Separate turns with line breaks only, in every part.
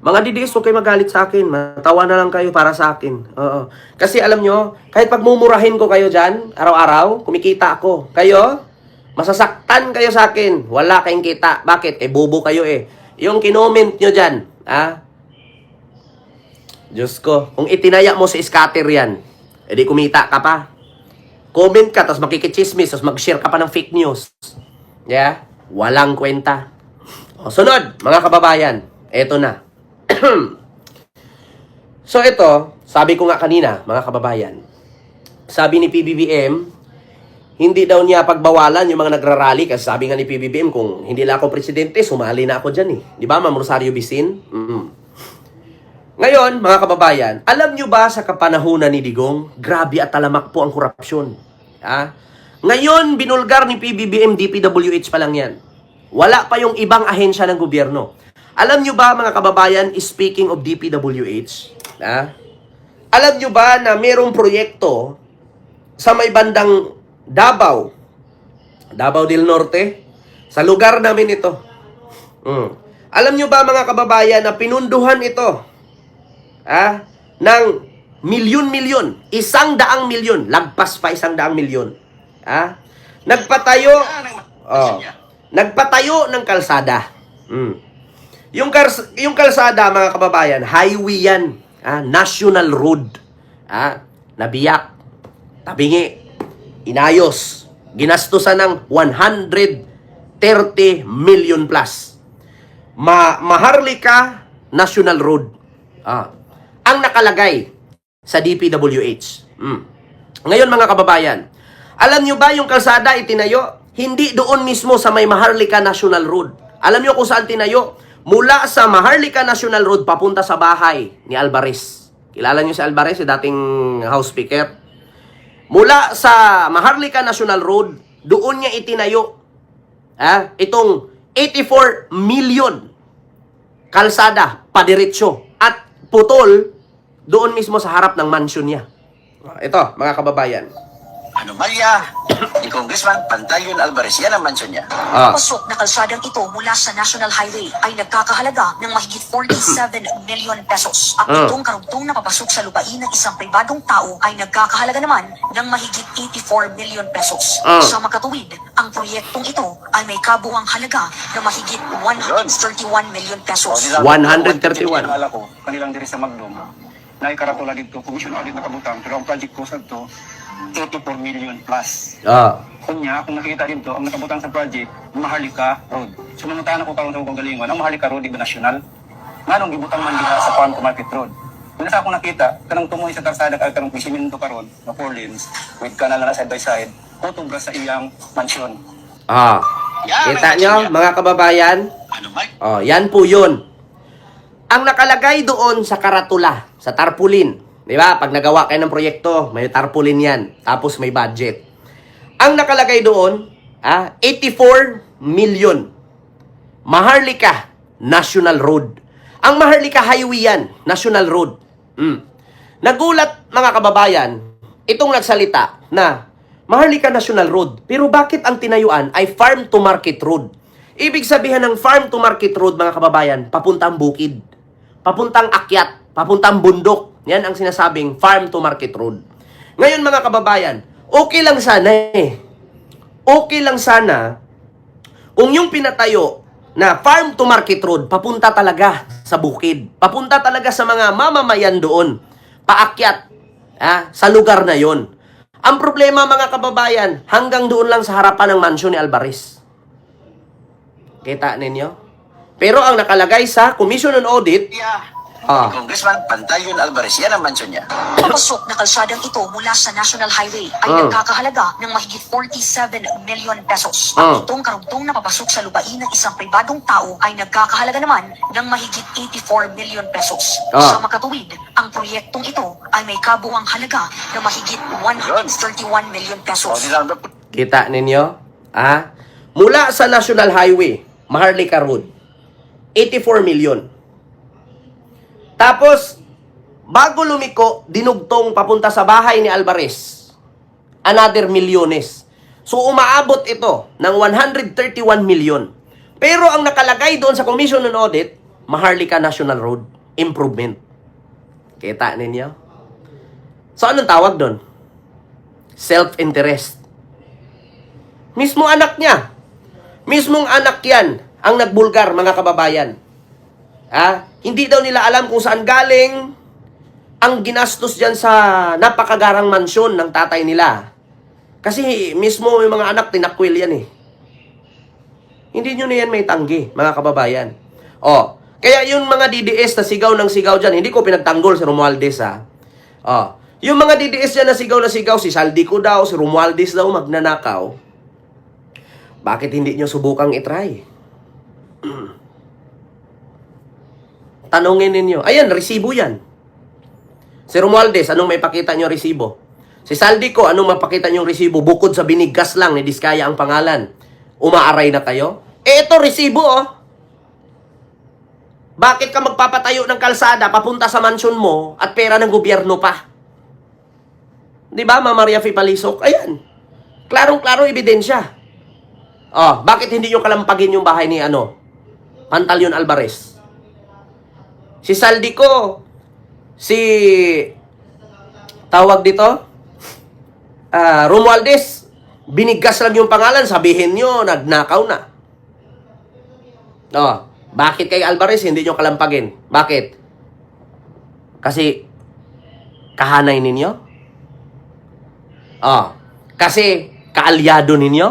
Mga DDS, huwag kayo magalit sa akin. Matawa na lang kayo para sa akin. Oo. Kasi alam nyo, kahit pagmumurahin ko kayo dyan, araw-araw, kumikita ako. Kayo, masasaktan kayo sa akin. Wala kayong kita. Bakit? Bobo kayo eh. Yung kinoment nyo dyan, Diyos ko, kung itinaya mo si scatter yan, edi kumita ka pa. Comment ka, tapos makikichismis, tapos mag-share ka pa ng fake news. Yeah? Walang kwenta. O, sunod, mga kababayan. Eto na. So ito, sabi ko nga kanina, mga kababayan, sabi ni PBBM, hindi daw niya pagbawalan yung mga nagrarally kasi sabi nga ni PBBM, kung hindi lang ako presidente, sumali na ako dyan eh. Di ba, Ma'am Rosario Bisin? Ngayon, mga kababayan, alam nyo ba sa kapanahunan ni Digong, grabe at talamak po ang korupsyon. Ngayon, binulgar ni PBBM, DPWH pa lang yan. Wala pa yung ibang ahensya ng gobyerno. Alam nyo ba, mga kababayan, speaking of DPWH, alam nyo ba na mayroong proyekto sa may bandang Davao del Norte, sa lugar namin ito. Alam nyo ba, mga kababayan, na pinunduhan ito ng milyon-milyon, 100 milyon, lagpas pa 100 milyon. Nagpatayo ng kalsada. Yung kalsada, mga kababayan, highway yan. National road. Nabiyak. Tabingi. Inayos. Ginastusan ng 130 million plus. Maharlika National Road. Ang nakalagay sa DPWH. Ngayon, mga kababayan, alam nyo ba yung kalsada itinayo? Hindi doon mismo sa may Maharlika National Road. Alam nyo kung saan tinayo? Mula sa Maharlika National Road papunta sa bahay ni Alvarez. Kilala nyo si Alvarez, si dating House Speaker? Mula sa Maharlika National Road, doon niya itinayo itong 84 million kalsada, padiretso, at putol doon mismo sa harap ng mansion niya. Ito, mga kababayan.
Anomalya ni Congressman Pantaleon Alvarez. Yan ang mansyon niya.
Pasok na kalsadang ito mula sa National Highway ay nagkakahalaga ng mahigit 47 million pesos. At itong karugtong na papasok sa lupain ng isang pribadong tao ay nagkakahalaga naman ng mahigit 84 million pesos. Sa makatuwid, ang proyektong ito ay may kabuang halaga ng mahigit 131 million pesos.
131.
Alala ko, kanilang diri sa Magdom, na ikaratula dito, commission audit na kabutang, pero ang project ko sa ito, 84 million plus. Kunya, kung nakita dito, ang nakabutang sa project, Maharlika Road. So, nanguntahan ako karon sa kong galingon, ang Maharlika Road, iba nasyonal. Nga nung gibutang man diha sa Farm to Market Road. Kung nasa ako nakita, kanang tumuhi sa karsada, kanang pisiminto karon, na 4 lanes, with kanal na side by side, tutubra sa iyang mansyon.
Kita nyo, mga kababayan? Yan po yun. Ang nakalagay doon sa karatula, sa tarpaulin, di ba? Pag nagawa kayo ng proyekto, may tarpaulin yan. Tapos may budget. Ang nakalagay doon, 84 million. Maharlika National Road. Ang Maharlika Highway yan, National Road. Nagulat, mga kababayan, itong nagsalita na Maharlika National Road. Pero bakit ang tinayuan ay Farm to Market Road? Ibig sabihin ng Farm to Market Road, mga kababayan, papuntang bukid, papuntang akyat, papuntang bundok. Yan ang sinasabing Farm to Market Road. Ngayon, mga kababayan, okay lang sana Okay lang sana kung yung pinatayo na Farm to Market Road, papunta talaga sa bukid. Papunta talaga sa mga mamamayan doon. Paakyat sa lugar na yon. Ang problema, mga kababayan, hanggang doon lang sa harapan ng mansyon ni Alvarez. Kita ninyo? Pero ang nakalagay sa Commission on Audit,
Congressman Pantaleon Alvarez. Yan ang mansyon niya.
Pasok na kalsadang ito mula sa National Highway ay nagkakahalaga ng mahigit 47 million pesos. At itong karugtong na papasok sa lupain ng isang pribadong tao ay nagkakahalaga naman ng mahigit 84 million pesos. Sa makatuwid, ang proyektong ito ay may kabuang halaga ng mahigit 131 million pesos.
kita ninyo? Mula sa National Highway, Maharlika Road, 84 million. Tapos, bago lumiko, dinugtong papunta sa bahay ni Alvarez, another milyones. So, umaabot ito ng 131 million. Pero ang nakalagay doon sa Commission on Audit, Maharlika National Road Improvement. Kita ninyo? So, anong tawag doon? Self-interest. Mismo anak niya. Mismong anak yan ang nagbulgar, mga kababayan. Hindi daw nila alam kung saan galing ang ginastos dyan sa napakagarang mansyon ng tatay nila. Kasi mismo yung mga anak, tinakwil yan eh. Hindi nyo na yan may tanggi, mga kababayan. Kaya yung mga DDS na sigaw ng sigaw dyan, hindi ko pinagtanggol si Romualdez yung mga DDS dyan na sigaw, si Saldico daw, si Romualdez daw magnanakaw. Bakit hindi nyo subukang itry? Tanungin ninyo. Ayan, resibo yan. Si Romualdez, anong may pakita nyo resibo? Si Saldico, anong mapakita nyo resibo? Bukod sa biniggas lang ni Diskaya ang pangalan. Umaaray na kayo? Ito, resibo Bakit ka magpapatayo ng kalsada papunta sa mansyon mo at pera ng gobyerno pa? Di ba, Ma'am Maria Fipalisok? Ayan. Klarong-klaro ebidensya. Bakit hindi nyo kalampagin yung bahay ni Pantaleon Alvarez? Si Saldico, tawag dito, Romualdez, biniggas lang yung pangalan, sabihin nyo, nagnakaw na. Bakit kay Alvarez hindi nyo kalampagin? Bakit? Kasi kahanay ninyo? Kasi kaalyado ninyo?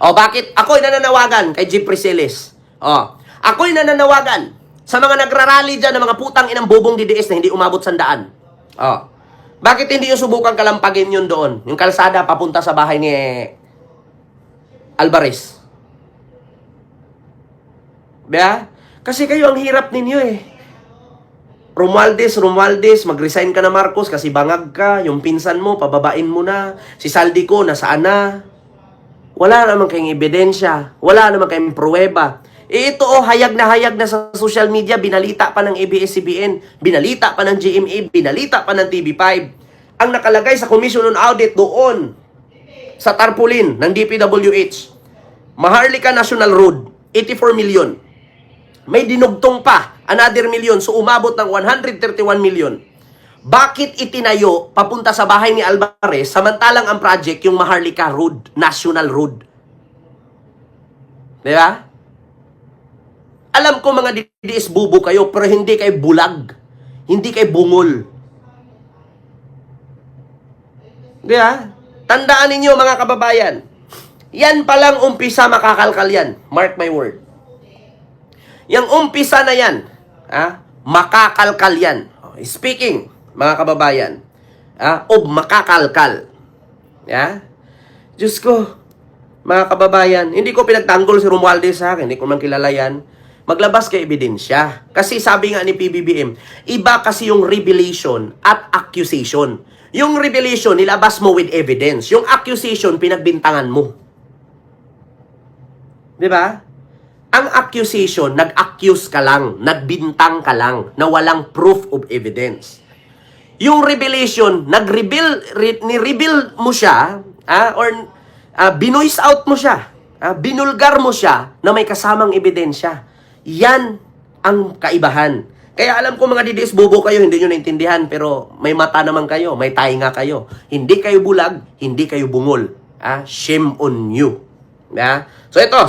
Bakit? Ako'y nananawagan kay Jeep Priseles. Ako'y nananawagan sa mga nagrarally dyan ng mga putang inang bubong DDS na hindi umabot 100. Bakit hindi yung subukan kalampagin yun doon? Yung kalsada papunta sa bahay ni Alvarez. Diba? Kasi kayo ang hirap ninyo eh. Romualdez, mag-resign ka na Marcos kasi bangag ka. Yung pinsan mo, pababain mo na. Si Saldico, nasaan na? Wala naman kayong ebidensya. Wala naman kayong pruweba. Ito hayag na sa social media. Binalita pa ng ABS-CBN. Binalita pa ng GMA. Binalita pa ng TV5. Ang nakalagay sa Commission on Audit doon sa tarpaulin ng DPWH. Maharlika National Road, 84 million. May dinugtong pa, another million. So umabot ng 131 million. Bakit itinayo papunta sa bahay ni Alvarez samantalang ang project yung Maharlika Road, National Road? Diba? Alam ko mga DDS bubo kayo pero hindi kayo bulag. Hindi kayo bungol. Diba? Tandaan ninyo mga kababayan. Yan palang umpisa makakalkal yan. Mark my word. Yang umpisa na yan, makakalkal yan. Speaking, mga kababayan, makakalkal. Diyos ko, mga kababayan, hindi ko pinagtanggol si Romualdez sa akin, hindi ko man kilala yan. Maglabas kay ebidensya. Kasi sabi nga ni PBBM, iba kasi yung revelation at accusation. Yung revelation, nilabas mo with evidence. Yung accusation, pinagbintangan mo. Diba? Ang accusation, nag-accuse ka lang, nagbintang ka lang, na walang proof of evidence. Yung revelation, ni-reveal mo siya, binoise out mo siya, binulgar mo siya na may kasamang ebidensya. Yan ang kaibahan. Kaya alam ko mga DDS, bobo kayo, hindi nyo naintindihan, pero may mata naman kayo, may tainga kayo. Hindi kayo bulag, hindi kayo bungol. Shame on you. So ito,